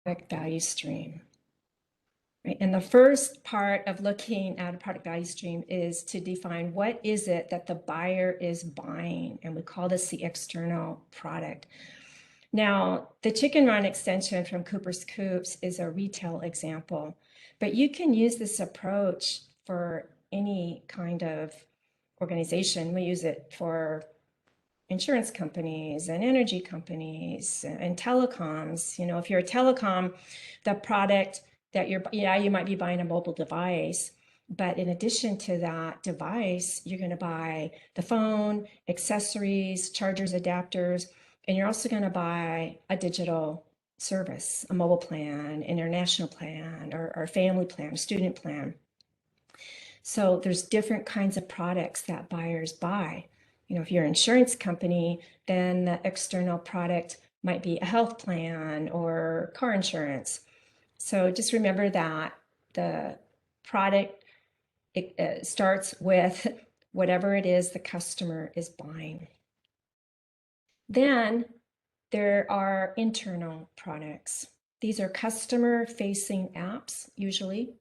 product value stream. Right? And the first part of looking at a product value stream is to define what is it that the buyer is buying, and we call this the external product. Now, the chicken run extension from Cooper's Coops is a retail example, but you can use this approach for any kind of organization. We use it for insurance companies and energy companies and telecoms. You know, if you're a telecom, the product that you might be buying a mobile device, but in addition to that device, you're going to buy the phone, accessories, chargers, adapters, and you're also going to buy a digital service, a mobile plan, international plan, or family plan, student plan. So there's different kinds of products that buyers buy. You know, if you're an insurance company, then the external product might be a health plan or car insurance. So just remember that the product starts with whatever it is the customer is buying. Then there are internal products. These are customer-facing apps, usually,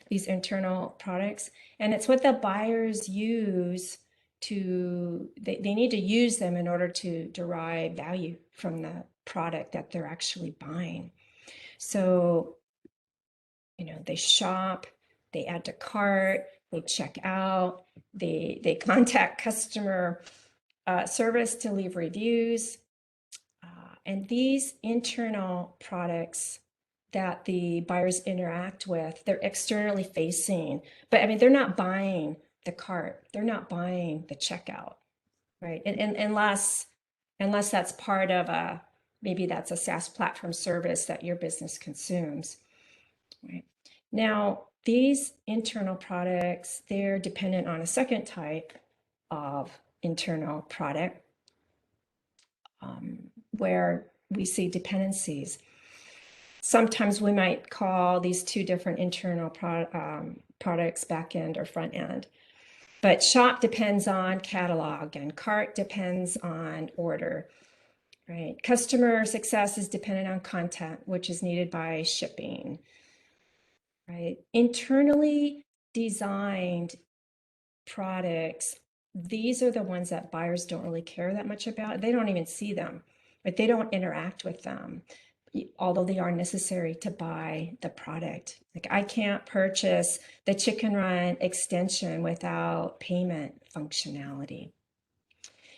these internal products. And it's what the buyers use to, they need to use them in order to derive value from the product that they're actually buying. So, you know, they shop, they add to cart, they check out, they contact customer service to leave reviews. And these internal products that the buyers interact with, they're externally facing, but I mean, they're not buying the cart, they're not buying the checkout, right? And unless that's part of maybe that's a SaaS platform service that your business consumes, right? Now, these internal products, they're dependent on a second type of internal product where we see dependencies. Sometimes we might call these two different internal products back end or front end. But shop depends on catalog and cart depends on order, right? Customer success is dependent on content, which is needed by shipping, right? Internally designed products, these are the ones that buyers don't really care that much about. They don't even see them, but they don't interact with them, although they are necessary to buy the product. Like I can't purchase the Chicken Run extension without payment functionality.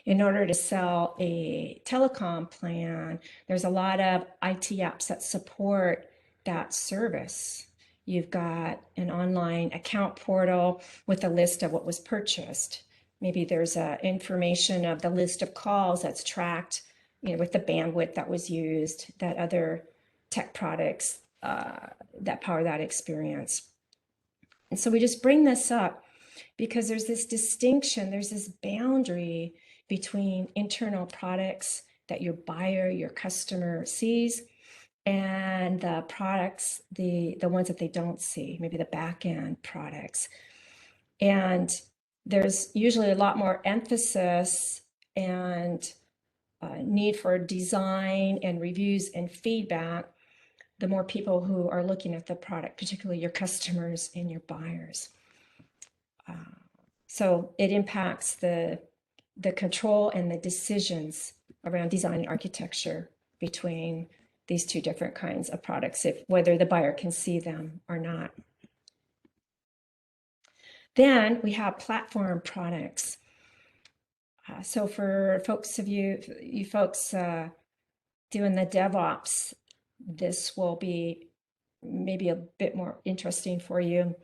In order to sell a telecom plan, there's a lot of IT apps that support that service. You've got an online account portal with a list of what was purchased. Maybe there's information of the list of calls that's tracked, you know, with the bandwidth that was used, that other tech products that power that experience. And so we just bring this up because there's this distinction, there's this boundary between internal products that your buyer, your customer sees, and the products, the ones that they don't see, maybe the back end products. And there's usually a lot more emphasis and need for design and reviews and feedback, the more people who are looking at the product, particularly your customers and your buyers. So it impacts the control and the decisions around design and architecture between these two different kinds of products, whether the buyer can see them or not. Then we have platform products. So for you folks doing the DevOps, this will be maybe a bit more interesting for you.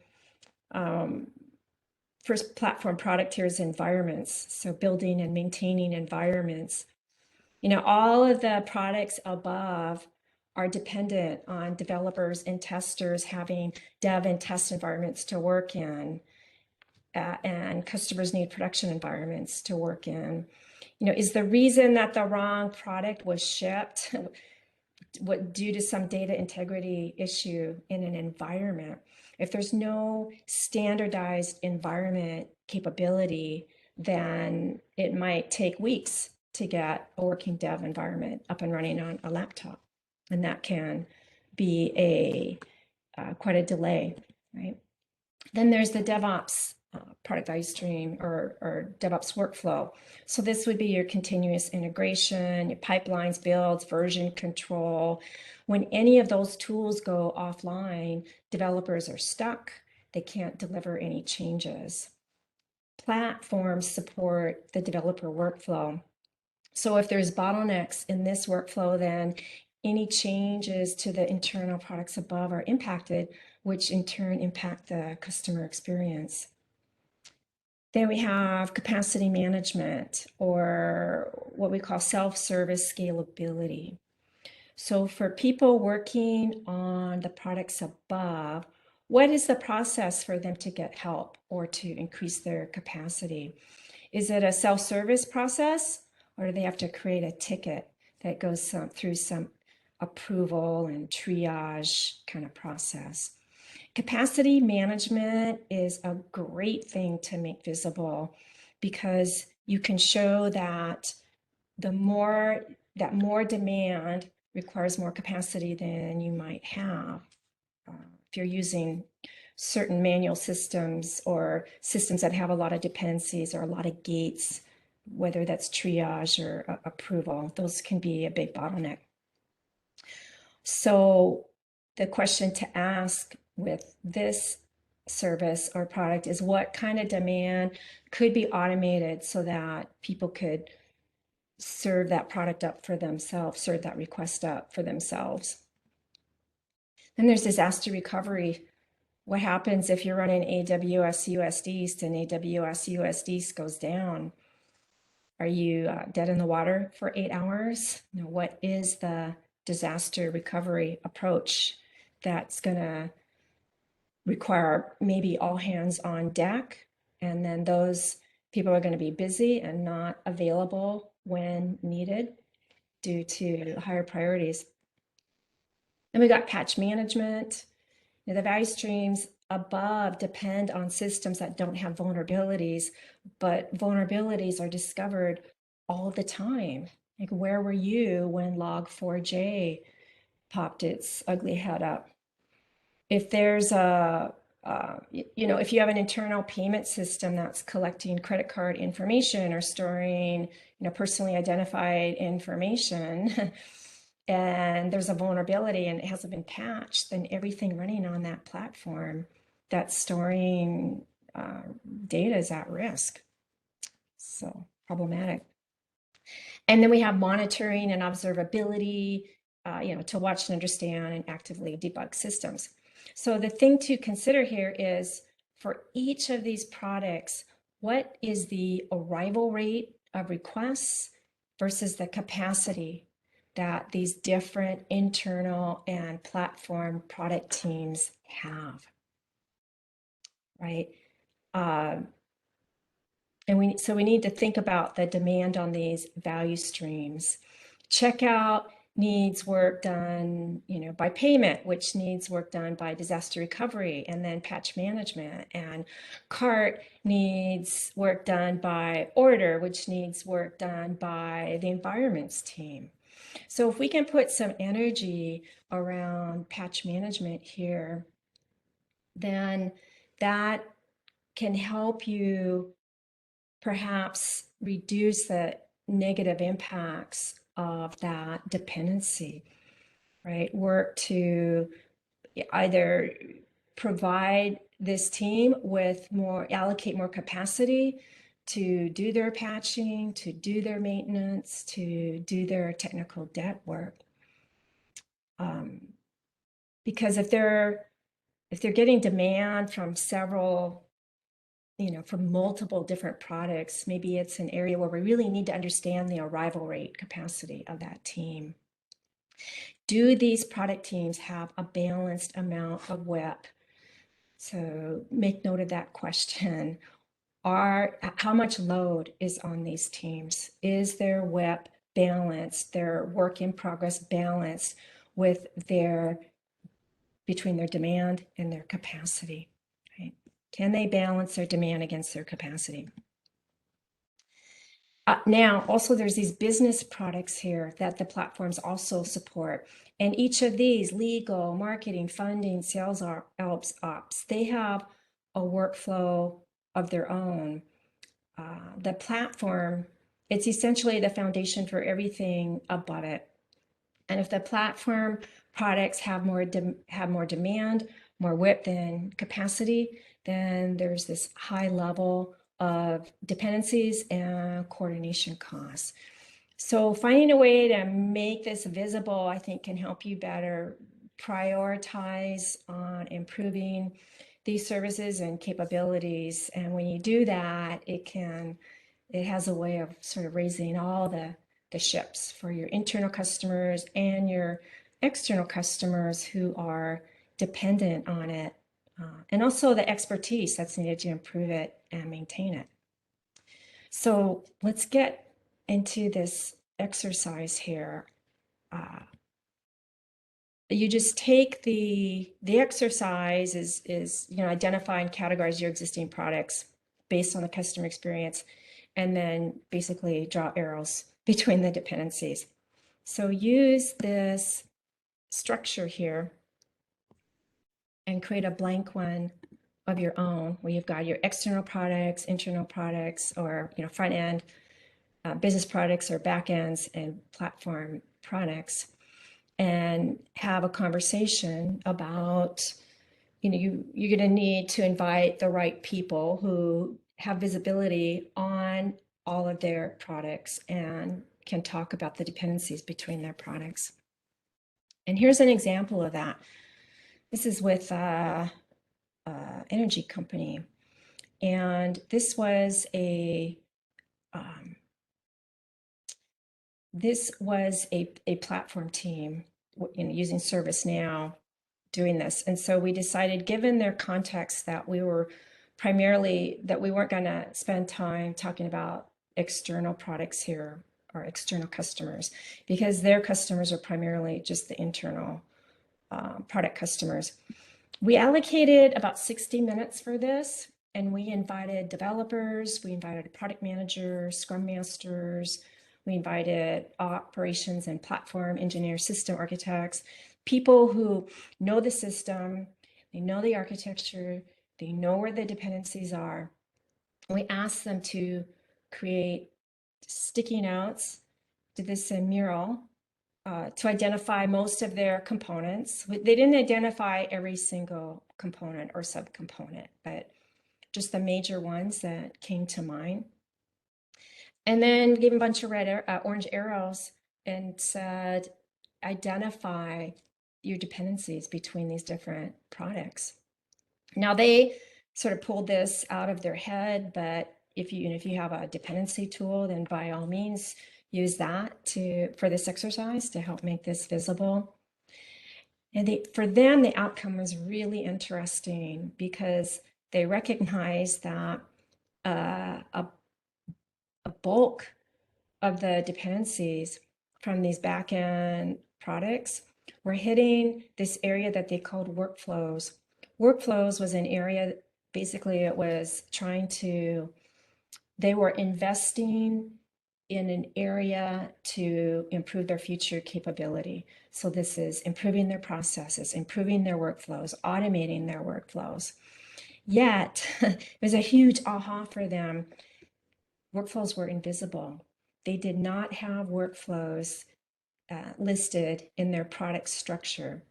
First platform product here is environments. So building and maintaining environments. You know, all of the products above are dependent on developers and testers having dev and test environments to work in. And customers need production environments to work in. You know, is the reason that the wrong product was shipped due to some data integrity issue in an environment? If there's no standardized environment capability, then it might take weeks to get a working dev environment up and running on a laptop. And that can be quite a delay, right? Then there's the DevOps product value stream or DevOps workflow. So this would be your continuous integration, your pipelines, builds, version control. When any of those tools go offline, developers are stuck. They can't deliver any changes. Platforms support the developer workflow. So if there's bottlenecks in this workflow, then any changes to the internal products above are impacted, which in turn impact the customer experience. Then we have capacity management, or what we call self-service scalability. So for people working on the products above, what is the process for them to get help or to increase their capacity? Is it a self-service process, or do they have to create a ticket that goes through some approval and triage kind of process? Capacity management is a great thing to make visible because you can show that more demand requires more capacity than you might have. If you're using certain manual systems or systems that have a lot of dependencies or a lot of gates, whether that's triage or approval, those can be a big bottleneck. So the question to ask with this service or product is, what kind of demand could be automated so that people could serve that product up for themselves, serve that request up for themselves? Then there's disaster recovery. What happens if you're running AWS US East and AWS US East goes down? Are you dead in the water for 8 hours? You know, what is the disaster recovery approach that's going to require maybe all hands on deck? And then those people are going to be busy and not available when needed due to higher priorities. Then we got patch management. Now, the value streams above depend on systems that don't have vulnerabilities, but vulnerabilities are discovered all the time. Like, where were you when Log4j popped its ugly head up? If there's if you have an internal payment system that's collecting credit card information or storing, personally identified information, and there's a vulnerability and it hasn't been patched, then everything running on that platform that's storing data is at risk. So problematic. And then we have monitoring and observability, to watch and understand and actively debug systems. So the thing to consider here is, for each of these products, what is the arrival rate of requests versus the capacity that these different internal and platform product teams have, right? So we need to think about the demand on these value streams. Checkout needs work done, by payment, which needs work done by disaster recovery and then patch management. And cart needs work done by order, which needs work done by the environments team. So if we can put some energy around patch management here, then that can help you perhaps reduce the negative impacts of that dependency, right? Work to either provide this team with allocate more capacity to do their patching, to do their maintenance, to do their technical debt work. Because if they're getting demand from from multiple different products, maybe it's an area where we really need to understand the arrival rate capacity of that team. Do these product teams have a balanced amount of WIP? So make note of that question. How much load is on these teams? Is their WIP balanced, their work in progress balanced with between their demand and their capacity, right? Can they balance their demand against their capacity? Now, also there's these business products here that the platforms also support. And each of these, legal, marketing, funding, sales ops, they have a workflow of their own. The platform, it's essentially the foundation for everything above it. And if the platform products have more demand, more width and capacity, then there's this high level of dependencies and coordination costs. So finding a way to make this visible, I think, can help you better prioritize on improving these services and capabilities. And when you do that, it has a way of sort of raising all the ships for your internal customers and your external customers who are dependent on it, and also the expertise that's needed to improve it and maintain it. So let's get into this exercise here. You just take the exercise is identify and categorize your existing products based on the customer experience, and then basically draw arrows between the dependencies. So use this structure here and create a blank one of your own where you've got your external products, internal products, or front end business products or back ends and platform products, and have a conversation about, you're going to need to invite the right people who have visibility on all of their products and can talk about the dependencies between their products. And here's an example of that. This is with an energy company. And this was a platform team using ServiceNow doing this. And so we decided, given their context, that we weren't going to spend time talking about external products here or external customers, because their customers are primarily just the internal product customers. We allocated about 60 minutes for this, and we invited developers, we invited product managers, scrum masters, we invited operations and platform engineers, system architects, people who know the system, they know the architecture, they know where the dependencies are. We asked them to create sticky notes, did this mural, to identify most of their components. They didn't identify every single component or subcomponent, but just the major ones that came to mind. And then gave a bunch of orange arrows and said, identify your dependencies between these different products. Now they sort of pulled this out of their head, but if you have a dependency tool, then by all means use that for this exercise to help make this visible. And for them, the outcome was really interesting because they recognized that a bulk of the dependencies from these back-end products were hitting this area that they called workflows. Workflows was an area, basically it was they were investing in an area to improve their future capability. So this is improving their processes, improving their workflows, automating their workflows. Yet, it was a huge aha for them. Workflows were invisible. They did not have workflows listed in their product structure.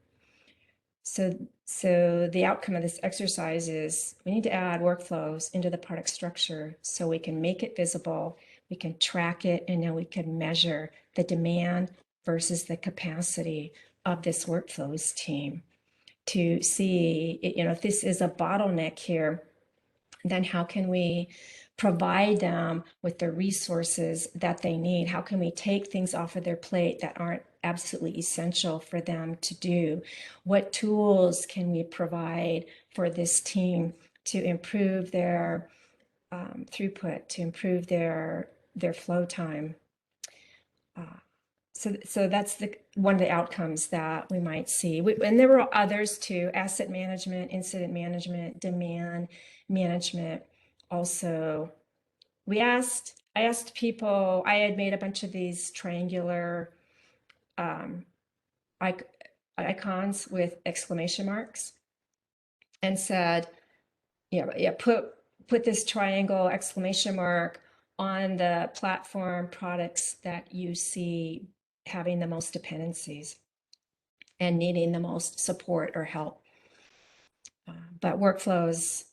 So the outcome of this exercise is we need to add workflows into the product structure so we can make it visible, we can track it, and then we can measure the demand versus the capacity of this workflows team to see, if this is a bottleneck here, then how can we provide them with the resources that they need? How can we take things off of their plate that aren't absolutely essential for them to do? What tools can we provide for this team to improve their throughput, to improve their flow time? So that's one of the outcomes that we might see. And there were others too: asset management, incident management, demand management also I asked people, I had made a bunch of these triangular icons with exclamation marks and said, put this triangle exclamation mark on the platform products that you see having the most dependencies and needing the most support or help. But workflows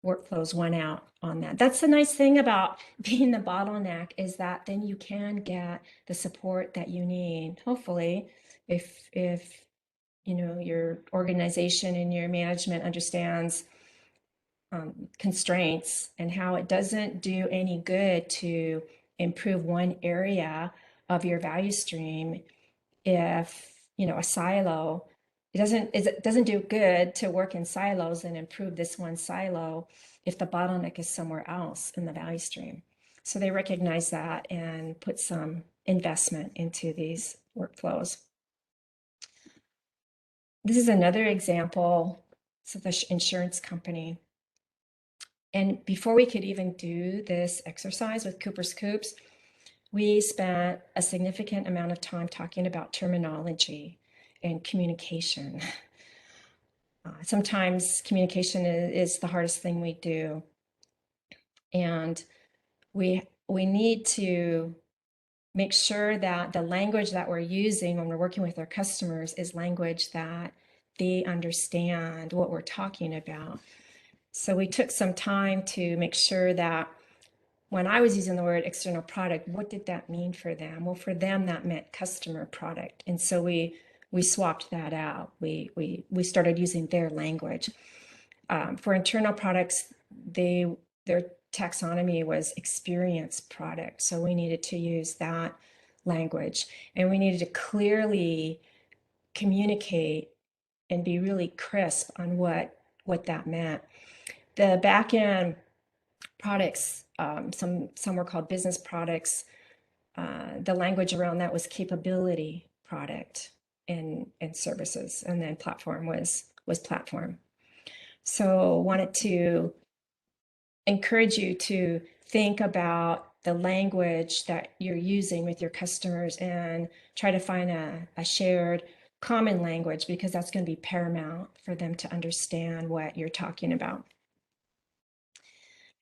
went out on that. That's the nice thing about being the bottleneck, is that then you can get the support that you need. Hopefully, if your organization and your management understands constraints and how it doesn't do any good to improve one area of your value stream if a silo, it doesn't do good to work in silos and improve this one silo if the bottleneck is somewhere else in the value stream. So they recognize that and put some investment into these workflows. This is another example. So the insurance company. And before we could even do this exercise with Cooper's Coops, we spent a significant amount of time talking about terminology and communication. Sometimes communication is the hardest thing we do. And we need to make sure that the language that we're using when we're working with our customers is language that they understand what we're talking about. So we took some time to make sure that when I was using the word external product, what did that mean for them? Well, for them, that meant customer product. And so we swapped that out. We started using their language. For internal products, their taxonomy was experience product. So we needed to use that language. And we needed to clearly communicate and be really crisp on what that meant. The back-end products, some were called business products. The language around that was capability product and services, and then platform was platform. So wanted to encourage you to think about the language that you're using with your customers and try to find a shared common language, because that's going to be paramount for them to understand what you're talking about.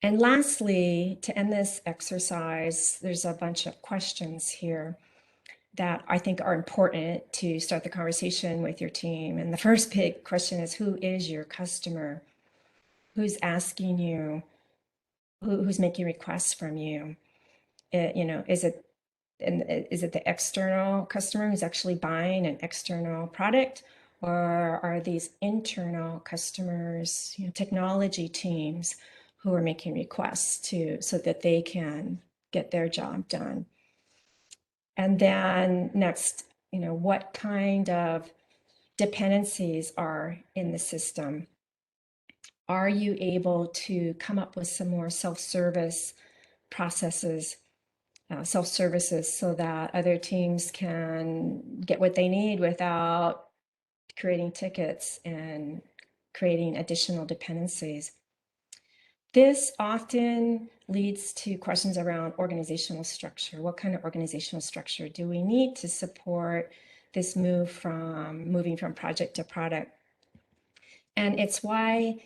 And lastly, to end this exercise, there's a bunch of questions here that I think are important to start the conversation with your team. And the first big question is, who is your customer? Who's asking you? Who's making requests from you? Is it the external customer who's actually buying an external product? Or are these internal customers, technology teams who are making requests so that they can get their job done? And then next, what kind of dependencies are in the system? Are you able to come up with some more self-service processes, self-services, so that other teams can get what they need without creating tickets and creating additional dependencies? This often leads to questions around organizational structure. What kind of organizational structure do we need to support this moving from project to product? And it's why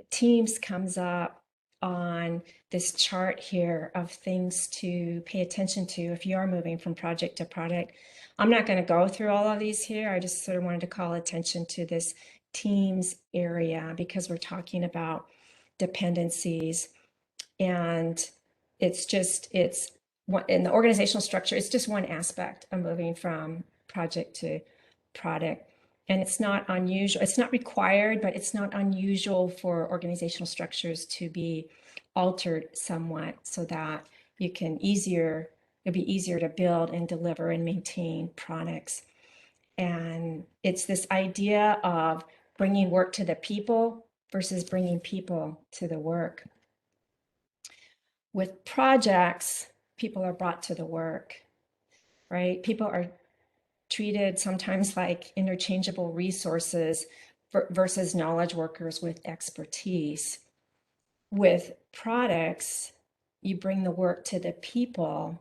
Teams comes up on this chart here of things to pay attention to if you are moving from project to product. I'm not going to go through all of these here. I just sort of wanted to call attention to this Teams area, because we're talking about dependencies, and it's in the organizational structure, it's just one aspect of moving from project to product. And it's not unusual, it's not required, but it's not unusual for organizational structures to be altered somewhat so that it'll be easier to build and deliver and maintain products. And it's this idea of bringing work to the people versus bringing people to the work. With projects, people are brought to the work, right? People are treated sometimes like interchangeable resources versus knowledge workers with expertise. With products, you bring the work to the people.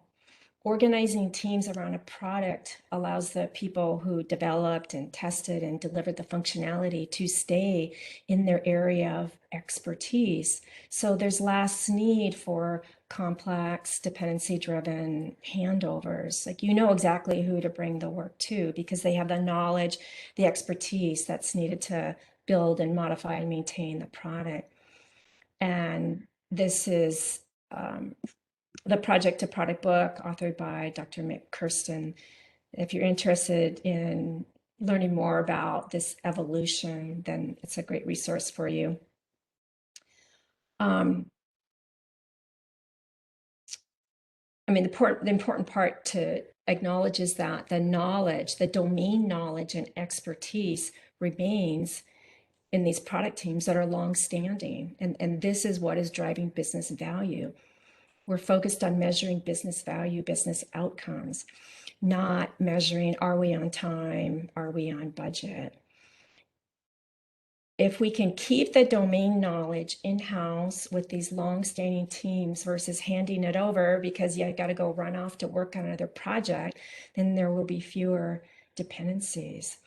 Organizing teams around a product allows the people who developed and tested and delivered the functionality to stay in their area of expertise. So there's less need for complex, dependency-driven handovers. Like, you know exactly who to bring the work to because they have the knowledge, the expertise that's needed to build and modify and maintain the product. And this is the Project to Product book, authored by Dr. Mick Kirsten. If you're interested in learning more about this evolution, then it's a great resource for you. I mean, the important part to acknowledge is that the knowledge, the domain knowledge and expertise remains in these product teams that are long-standing. And this is what is driving business value. We're focused on measuring business value, business outcomes, not measuring, are we on time? Are we on budget? If we can keep the domain knowledge in-house with these long-standing teams versus handing it over because you got to go run off to work on another project, then there will be fewer dependencies.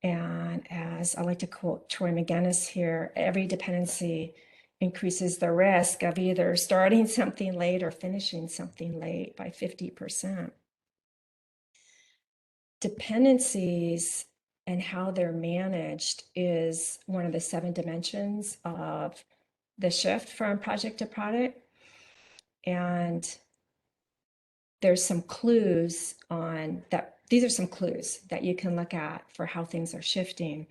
And as I like to quote Troy McGinnis here, every dependency increases the risk of either starting something late or finishing something late by 50%. Dependencies and how they're managed is one of the 7 dimensions of the shift from project to product. And there's some clues on that. These are some clues that you can look at for how things are shifting.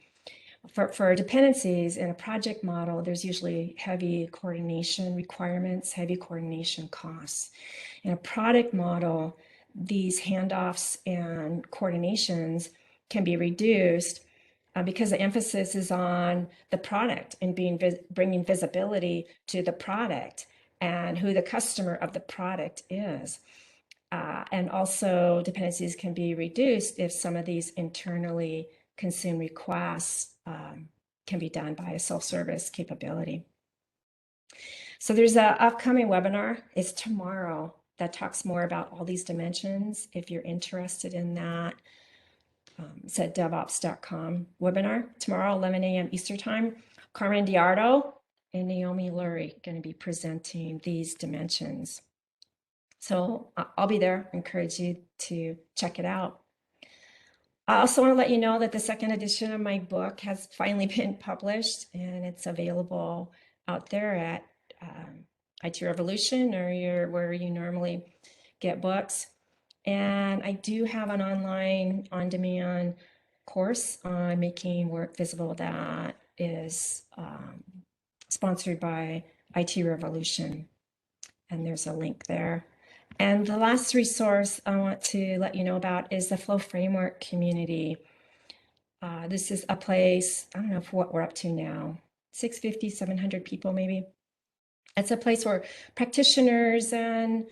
For dependencies in a project model, there's usually heavy coordination requirements, heavy coordination costs. In a product model, these handoffs and coordinations can be reduced because the emphasis is on the product and bringing visibility to the product and who the customer of the product is. And also dependencies can be reduced if some of these internally consumed requests can be done by a self-service capability. So there's an upcoming webinar. It's tomorrow that talks more about all these dimensions. If you're interested in that, it's at devops.com webinar tomorrow, 11 a.m. Eastern Time. Carmen Diardo and Naomi Lurie going to be presenting these dimensions. So I'll be there. I encourage you to check it out. I also want to let you know that the 2nd edition of my book has finally been published, and it's available out there at IT Revolution or where you normally get books. And I do have an online on-demand course on making work visible that is sponsored by IT Revolution. And there's a link there. And the last resource I want to let you know about is the Flow Framework community. This is a place, I don't know what we're up to now, 650, 700 people maybe. It's a place where practitioners and,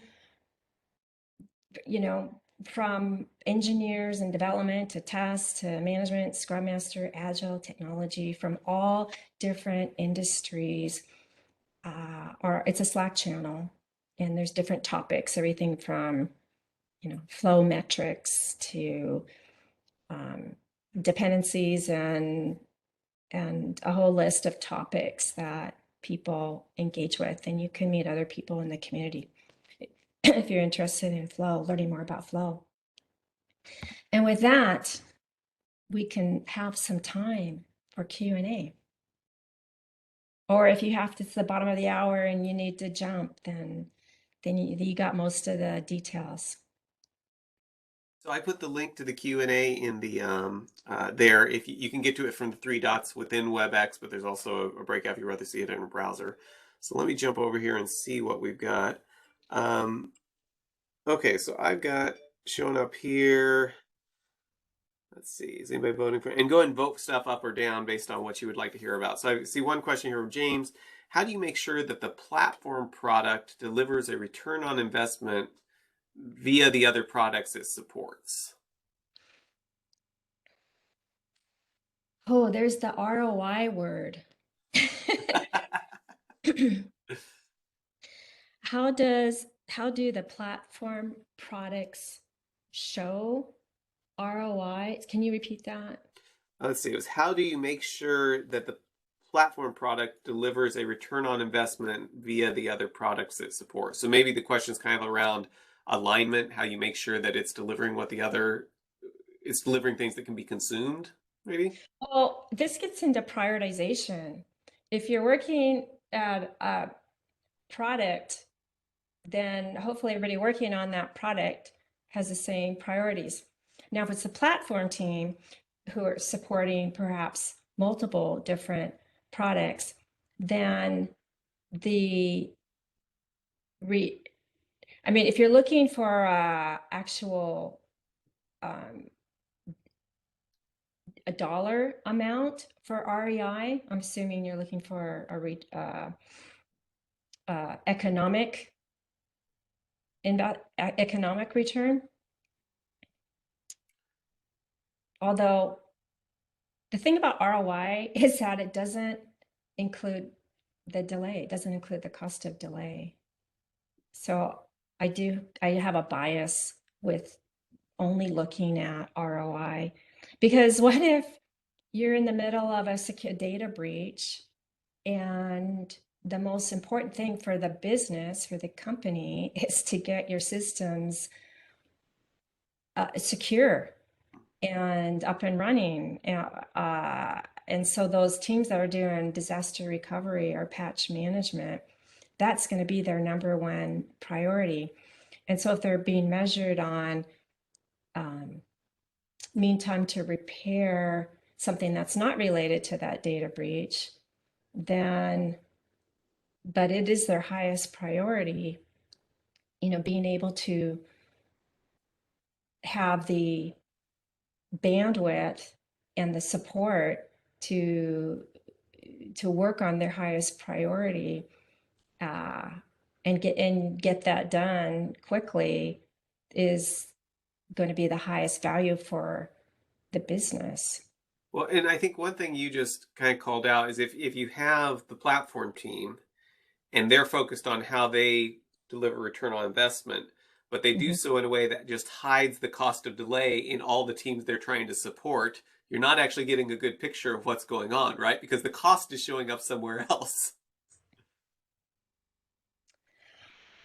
you know, from engineers and development to test to management, Scrum Master, Agile, technology, from all different industries, or it's a Slack channel. And there's different topics, everything from, you know, flow metrics to dependencies and a whole list of topics that people engage with. And you can meet other people in the community if you're interested in flow, learning more about flow. And with that, we can have some time for Q&A. Or if you have to, it's the bottom of the hour and you need to jump, then you got most of the details. So I put the link to the Q&A in the there. If you can get to it from the 3 dots within WebEx, but there's also a breakout if you'd rather see it in a browser. So let me jump over here and see what we've got. Okay, so I've got shown up here. Let's see, is anybody voting for? And go ahead and vote stuff up or down based on what you would like to hear about. So I see one question here from James. How do you make sure that the platform product delivers a return on investment via the other products it supports? Oh, there's the ROI word. how do the platform products show ROI? Can you repeat that? Let's see. It was how do you make sure that the platform product delivers a return on investment via the other products it supports? So maybe the question is kind of around alignment, how you make sure that it's delivering it's delivering things that can be consumed, maybe? Well, this gets into prioritization. If you're working at a product, then hopefully everybody working on that product has the same priorities. Now, if it's a platform team who are supporting perhaps multiple different products, then the re I mean, if you're looking for actual a dollar amount for REI, I'm assuming you're looking for a economic return. Although the thing about ROI is that it doesn't include the delay, it doesn't include the cost of delay. So I have a bias with only looking at ROI, because what if you're in the middle of a secure data breach, and the most important thing for the business, for the company, is to get your systems secure and up and running. And so those teams that are doing disaster recovery or patch management, that's going to be their number one priority. And so if they're being measured on mean time to repair something that's not related to that data breach, then, but it is their highest priority, being able to have the bandwidth and the support to work on their highest priority, and get that done quickly is going to be the highest value for the business. Well, and I think one thing you just kind of called out is if you have the platform team and they're focused on how they deliver return on investment, but they do Mhm. so in a way that just hides the cost of delay in all the teams they're trying to support, you're not actually getting a good picture of what's going on, right? Because the cost is showing up somewhere else.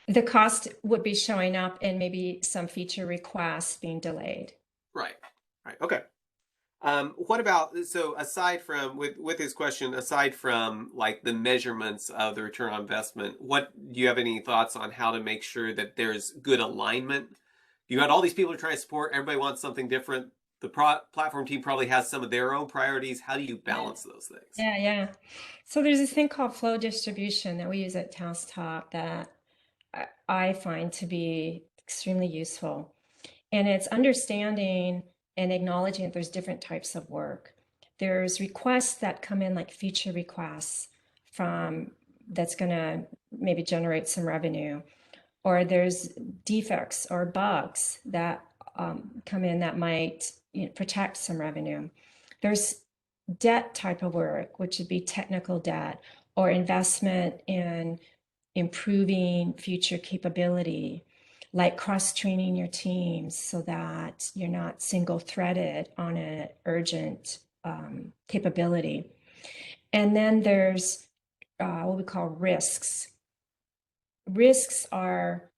The cost would be showing up in maybe some feature requests being delayed. Right. Right. Okay. What about, so aside from with his question, aside from like the measurements of the return on investment, what do you have any thoughts on how to make sure that there's good alignment? You got all these people to try to support, everybody wants something different. The platform team probably has some of their own priorities. How do you Yeah, balance those things? yeah, yeah. So there's this thing called flow distribution that we use at Tasktop that I find to be extremely useful. And it's understanding and acknowledging that there's different types of work. There's requests that come in, like feature requests from that's going to maybe generate some revenue, or there's defects or bugs that come in that might protect some revenue. There's debt type of work, which would be technical debt or investment in improving future capability, like cross-training your teams so that you're not single-threaded on an urgent capability. And then there's what we call risks. Risks are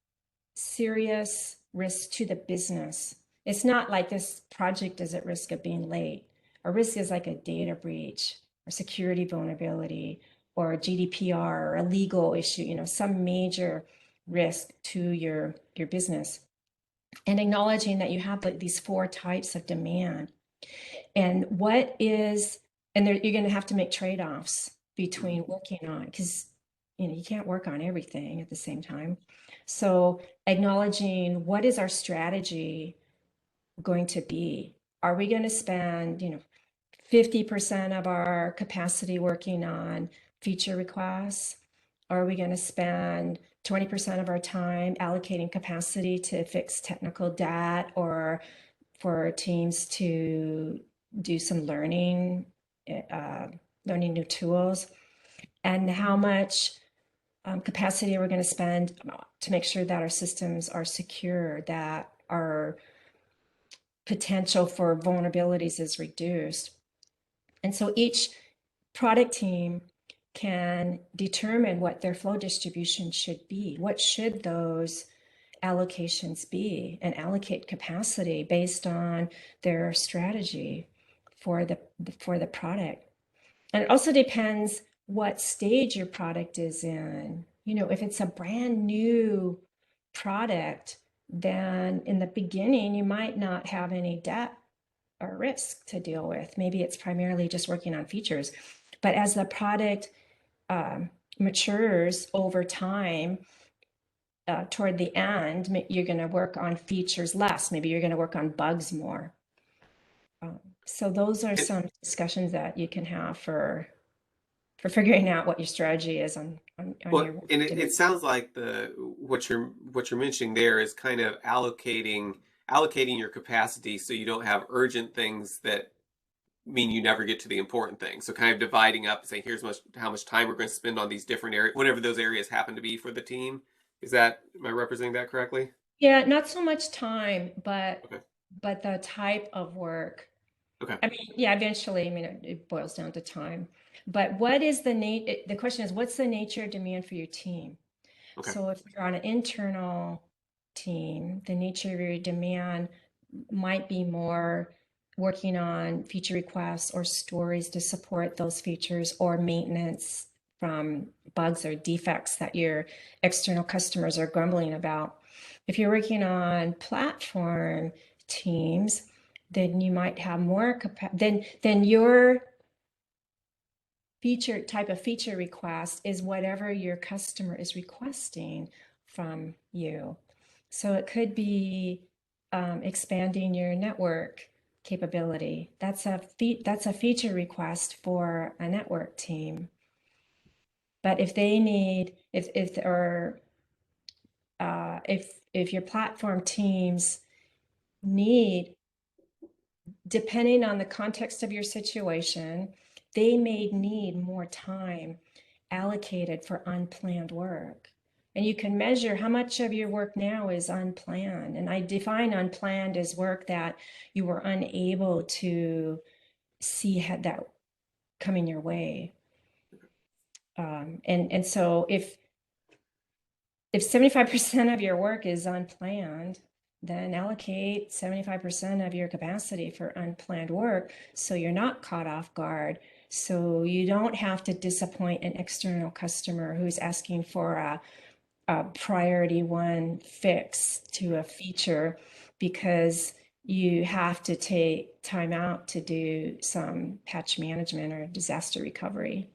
serious risks to the business. It's not like this project is at risk of being late. A risk is like a data breach or security vulnerability or a GDPR or a legal issue, some major risk to your business. And acknowledging that you have like these four types of demand. And you're going to have to make trade-offs between working on, because you can't work on everything at the same time. So acknowledging what is our strategy going to be? Are we going to spend 50% of our capacity working on feature requests? Are we going to spend 20% of our time allocating capacity to fix technical debt, or for teams to do some learning new tools? And how much capacity we're going to spend to make sure that our systems are secure, that our potential for vulnerabilities is reduced. And so each product team can determine what their flow distribution should be. What should those allocations be, and allocate capacity based on their strategy for the product. And it also depends what stage your product is in. You know, if it's a brand new product, then in the beginning you might not have any debt or risk to deal with. Maybe it's primarily just working on features. But as the product matures over time, toward the end, you're going to work on features less. Maybe you're going to work on bugs more. So those are And, some discussions that you can have for figuring out what your strategy is on well, your and work. it sounds like what you're mentioning there is kind of allocating your capacity so you don't have urgent things that mean you never get to the important things. So kind of dividing up and saying, here's how much time we're going to spend on these different areas, whatever those areas happen to be for the team. Am I representing that correctly? Yeah, not so much time, Okay. but the type of work. Okay. I mean, yeah, eventually, I mean, it boils down to time. But what is the question is, what's the nature of demand for your team? Okay. So if you're on an internal team, the nature of your demand might be more working on feature requests or stories to support those features, or maintenance from bugs or defects that your external customers are grumbling about. If you're working on platform teams, then you might have more capacity. Then your feature request is whatever your customer is requesting from you. So it could be expanding your network capability. That's a feature request for a network team. But if they need, if or if your platform teams need, depending on the context of your situation, they may need more time allocated for unplanned work. And you can measure how much of your work now is unplanned. And I define unplanned as work that you were unable to see had that coming your way. And so if 75% of your work is unplanned, then allocate 75% of your capacity for unplanned work so you're not caught off guard. So you don't have to disappoint an external customer who's asking for a priority one fix to a feature, because you have to take time out to do some patch management or disaster recovery.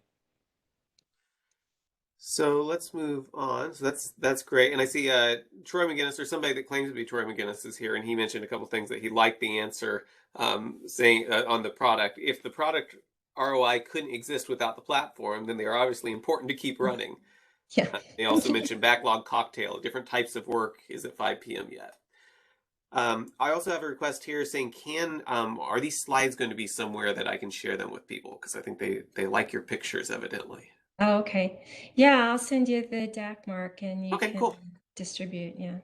So let's move on. So that's great. And I see Troy McGinnis, or somebody that claims to be Troy McGinnis, is here, and he mentioned a couple things that he liked the answer, saying on the product. If the product ROI couldn't exist without the platform, then they are obviously important to keep running. Yeah, They thank also you. mentioned backlog cocktail, different types of work is at 5 p.m. yet. I also have a request here saying, are these slides going to be somewhere that I can share them with people? Because I think they like your pictures, evidently. Oh, okay. Yeah, I'll send you the DAC mark and you Okay, can cool. distribute. Yeah.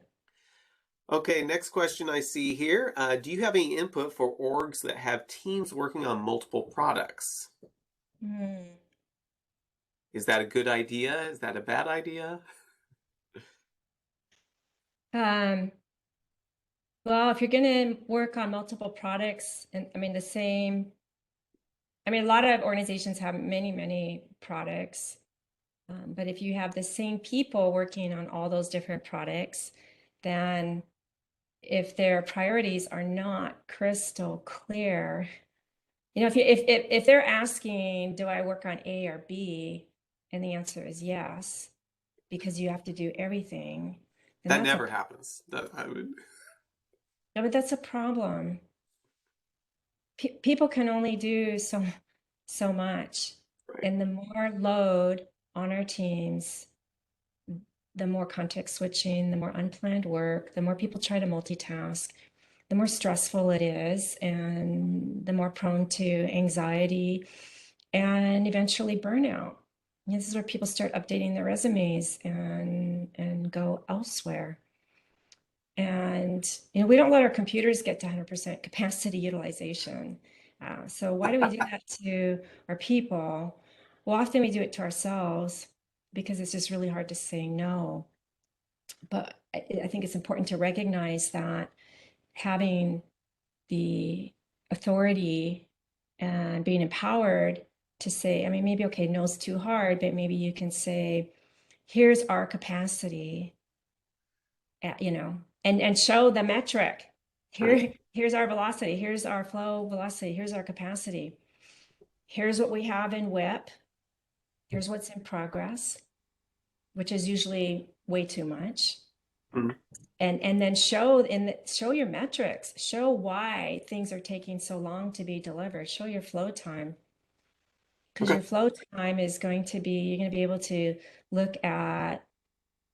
Okay, next question I see here. Do you have any input for orgs that have teams working on multiple products? Hmm. Is that a good idea? Is that a bad idea? Um, well, if you're going to work on multiple products, and I mean, a lot of organizations have many, many products. But if you have the same people working on all those different products, then if their priorities are not crystal clear, if they're asking, do I work on A or B? And the answer is yes, because you have to do everything, then That never happens. no, but that's a problem. People can only do so much. Right. And the more load on our teams, the more context switching, the more unplanned work, the more people try to multitask, the more stressful it is, and the more prone to anxiety and eventually burnout. This is where people start updating their resumes and go elsewhere. And we don't let our computers get to 100% capacity utilization. So why do we do that to our people? Well, often we do it to ourselves because it's just really hard to say no. But I think it's important to recognize that having the authority and being empowered to say, I mean, maybe, okay, no's too hard, but maybe you can say, here's our capacity, and show the metric. Right. Here's our velocity, here's our flow velocity, here's our capacity, here's what we have in WIP, here's what's in progress, which is usually way too much. Mhm. And then show your metrics, show why things are taking so long to be delivered, show your flow time, because Okay. your flow time is going to be, you're going to be able to look at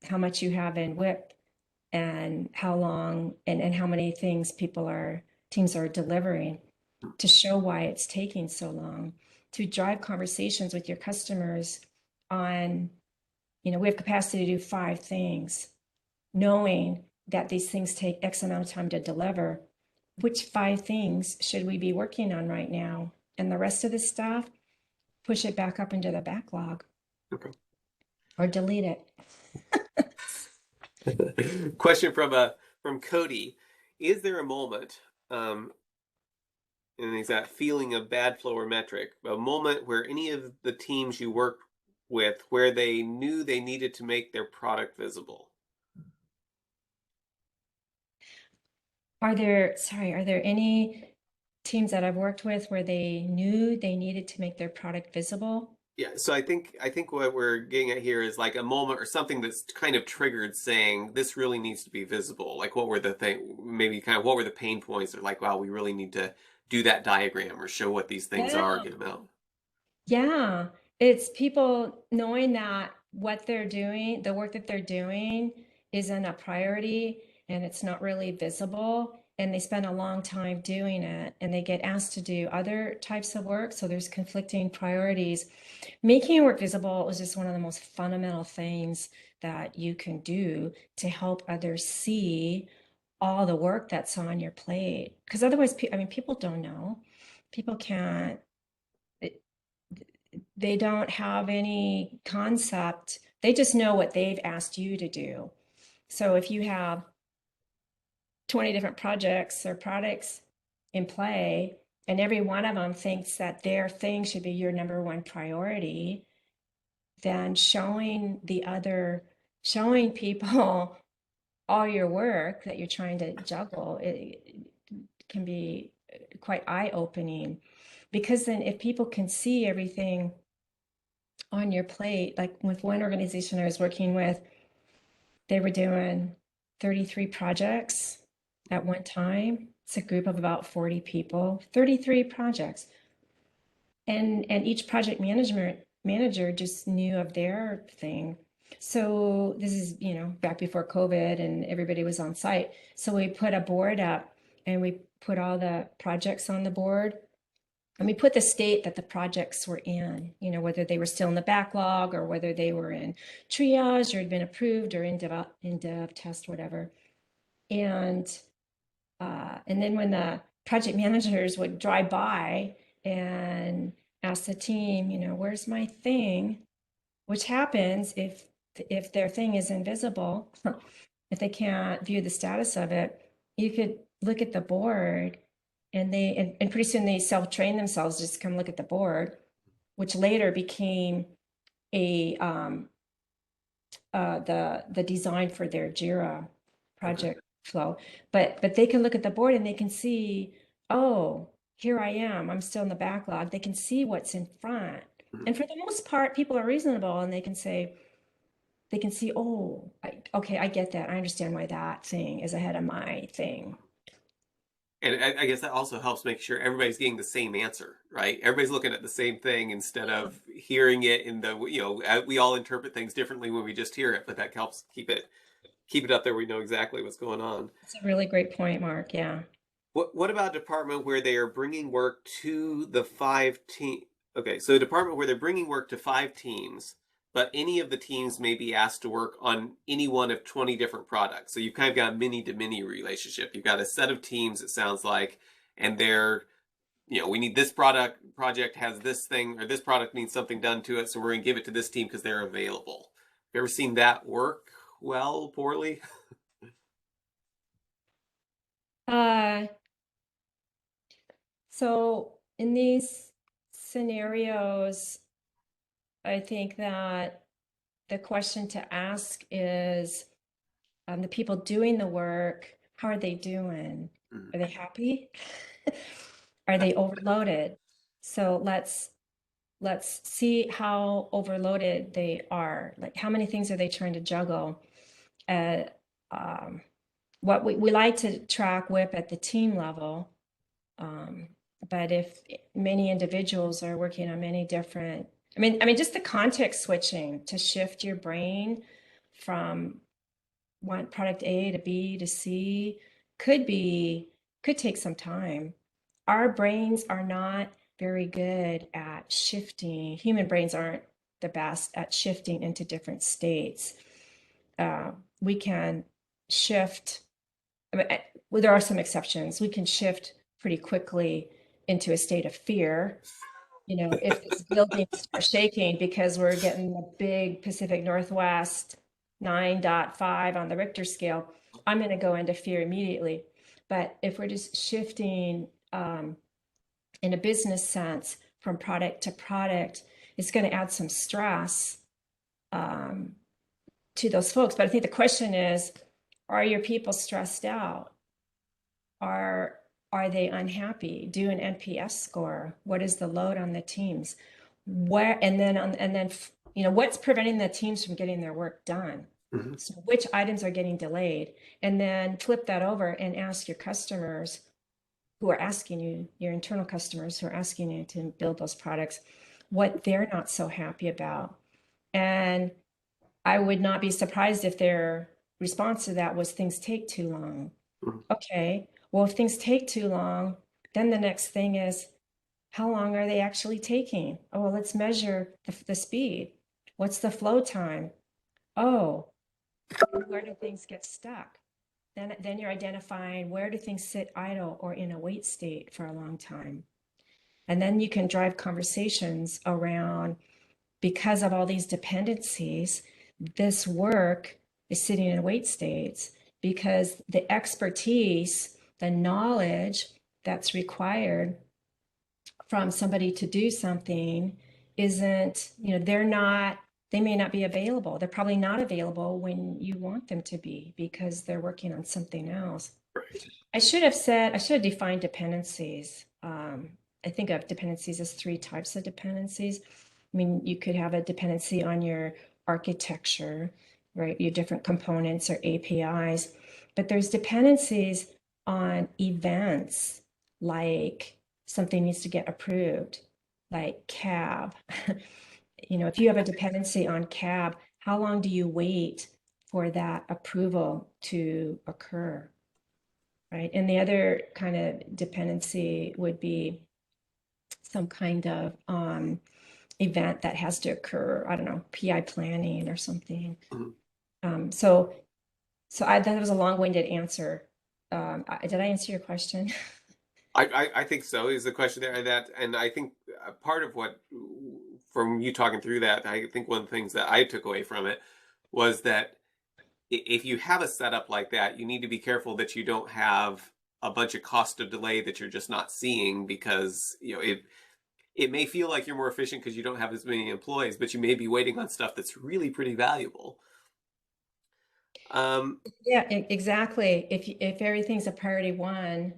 how much you have in WIP and how long and how many things teams are delivering, to show why it's taking so long, to drive conversations with your customers on, we have capacity to do 5 things, knowing that these things take X amount of time to deliver. Which 5 things should we be working on right now? And the rest of the stuff, push it back up into the backlog Okay. or delete it. Question from Cody. Is there a moment, and is that feeling of bad flow or metric, a moment where any of the teams you work with where they knew they needed to make their product visible? Are there any teams that I've worked with where they knew they needed to make their product visible? Yeah, so I think what we're getting at here is like a moment or something that's kind of triggered saying this really needs to be visible. Like what were the thing maybe kind of what were the pain points or like wow, we really need to do that diagram or show what these things are, Yeah. get them out. Yeah, it's people knowing that what they're doing, the work that they're doing isn't a priority and it's not really visible. And they spend a long time doing it and they get asked to do other types of work. So there's conflicting priorities. Making your work visible is just one of the most fundamental things that you can do to help others see all the work that's on your plate. Because otherwise, I mean, people don't know. People can't they don't have any concept. They just know what they've asked you to do. So if you have 20 different projects or products in play, and every one of them thinks that their thing should be your number one priority, then showing people all your work that you're trying to juggle, it can be quite eye-opening. Because then if people can see everything on your plate, like with one organization I was working with, they were doing 33 projects at one time. It's a group of about 40 people, 33 projects. And each project management manager just knew of their thing. So this is, back before COVID and everybody was on site. So we put a board up and we put all the projects on the board. And we put the state that the projects were in, whether they were still in the backlog or whether they were in triage or had been approved or in dev test, whatever. And then when the project managers would drive by and ask the team, where's my thing? Which happens if their thing is invisible, if they can't view the status of it, you could look at the board and pretty soon they self-train themselves just to come look at the board, which later became a the design for their Jira Okay. project flow. But they can look at the board and they can see, oh, here I am. I'm still in the backlog. They can see what's in front. Mhm. And for the most part, people are reasonable and they can see, oh, okay, I get that. I understand why that thing is ahead of my thing. And I guess that also helps make sure everybody's getting the same answer, right? Everybody's looking at the same thing instead of hearing it in the, we all interpret things differently when we just hear it, but that helps keep it up there. We know exactly what's going on. That's a really great point, Mark. Yeah. What about a department where they are bringing work to the 5 team? Okay, so a department where they're bringing work to 5 teams, but any of the teams may be asked to work on any one of 20 different products. So you've kind of got a many to many relationship. You've got a set of teams, it sounds like, and they're, we need this project has this thing, or this product needs something done to it, so we're going to give it to this team because they're available. Have you ever seen that work well, poorly? Uh, so in these scenarios, I think that the question to ask is, the people doing the work, how are they doing? Are they happy? Are they overloaded? So let's see how overloaded they are. Like, how many things are they trying to juggle? Uh, um, what we like to track WIP at the team level, but if many individuals are working on many different, just the context switching to shift your brain from one product A to B to C could take some time. Our brains are not very good at shifting. Human brains aren't the best at shifting into different states. We can shift. Well, there are some exceptions. We can shift pretty quickly into a state of fear. If this building starts shaking because we're getting a big Pacific Northwest 9.5 on the Richter scale, I'm going to go into fear immediately. But if we're just shifting in a business sense from product to product, it's going to add some stress to those folks. But I think the question is, are your people stressed out? Are they unhappy? Do an NPS score. What is the load on the teams? What's preventing the teams from getting their work done? Mm-hmm. So which items are getting delayed? And then flip that over and ask your customers who are asking you, your internal customers who are asking you to build those products, what they're not so happy about. And I would not be surprised if their response to that was things take too long. Mm-hmm. Okay, well, if things take too long, then the next thing is, how long are they actually taking? Oh, well, let's measure the speed. What's the flow time? Oh, where do things get stuck? Then you're identifying, where do things sit idle or in a wait state for a long time. And then you can drive conversations around, because of all these dependencies, this work is sitting in wait states because the expertise, the knowledge that's required from somebody to do something isn't, they may not be available. They're probably not available when you want them to be because they're working on something else. Right. I should have defined dependencies. I think of dependencies as 3 types of dependencies. You could have a dependency on your architecture, right? Your different components or APIs, but there's dependencies on events, like something needs to get approved, like CAB. If you have a dependency on CAB, how long do you wait for that approval to occur, right? And the other kind of dependency would be some kind of event that has to occur. I don't know, PI planning or something. Mm-hmm. That was a long-winded answer. Did I answer your question? I think so is the question there, and I think part of what, from you talking through that, I think one of the things that I took away from it was that if you have a setup like that, you need to be careful that you don't have a bunch of cost of delay that you're just not seeing, because it may feel like you're more efficient because you don't have as many employees, but you may be waiting on stuff that's really pretty valuable. Yeah, exactly. If everything's a priority 1,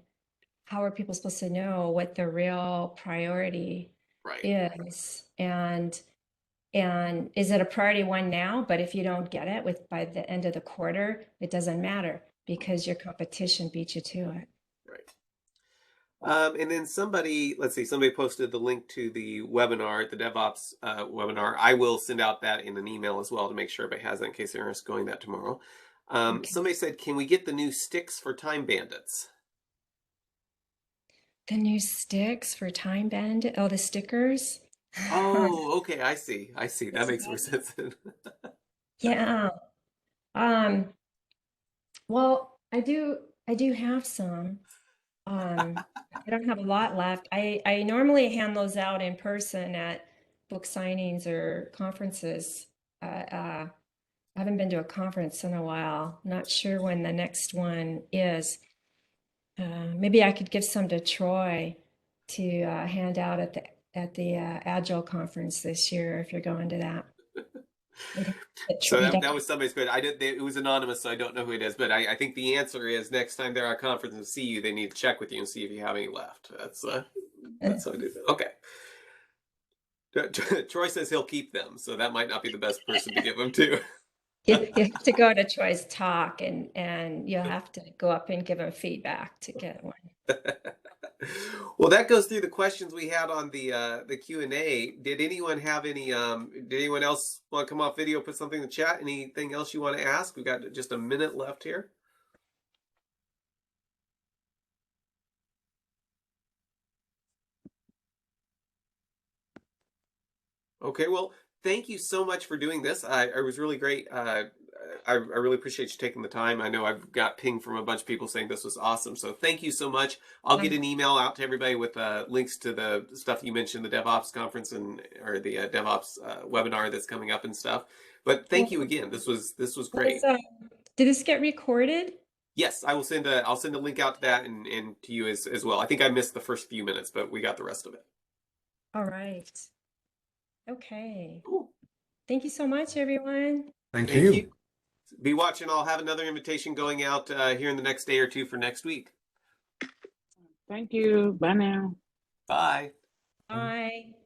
how are people supposed to know what the real priority Right. is? And is it a priority 1 now? But if you don't get it by the end of the quarter, it doesn't matter because your competition beat you to it. Right. And then somebody posted the link to the webinar, the DevOps webinar. I will send out that in an email as well to make sure everybody has that in case they're interested in going that tomorrow. Okay. Somebody said, can we get the new sticks for Time Bandits? The new sticks for Time Bandit. Oh, the stickers. Oh, okay. I see. I see. That It's makes more about- sense. yeah. Um, well, I do have some. I don't have a lot left. I normally hand those out in person at book signings or conferences. I haven't been to a conference in a while. Not sure when the next one is. Maybe I could give some to Troy to hand out at the Agile conference this year if you're going to that. We'd have to get So trained up. that was somebody's good. I did. It was anonymous, so I don't know who it is. But I think the answer is next time they're at a conference and see you, they need to check with you and see if you have any left. That's what I do. Okay. Troy says he'll keep them, so that might not be the best person to give them to. You have to go to Troy's talk and you'll have to go up and give him feedback to get one. Well, that goes through the questions we had on the Q&A. Did anyone have any did anyone else want to come off video, put something in the chat? Anything else you want to ask? We've got just a minute left here. Okay, well, thank you so much for doing this. I was really great. I really appreciate you taking the time. I know I've got pinged from a bunch of people saying this was awesome. So thank you so much. I'll get an email out to everybody with links to the stuff you mentioned, the DevOps conference or the DevOps webinar that's coming up and stuff. But thank you again. This was great. Did this get recorded? Yes, I'll send a link out to that and to you as well. I think I missed the first few minutes, but we got the rest of it. All right. Okay. Cool. Thank you so much, everyone. Thank Thank you. you. Be watching. I'll have another invitation going out here in the next day or two for next week. Thank you. Bye now. Bye. Bye.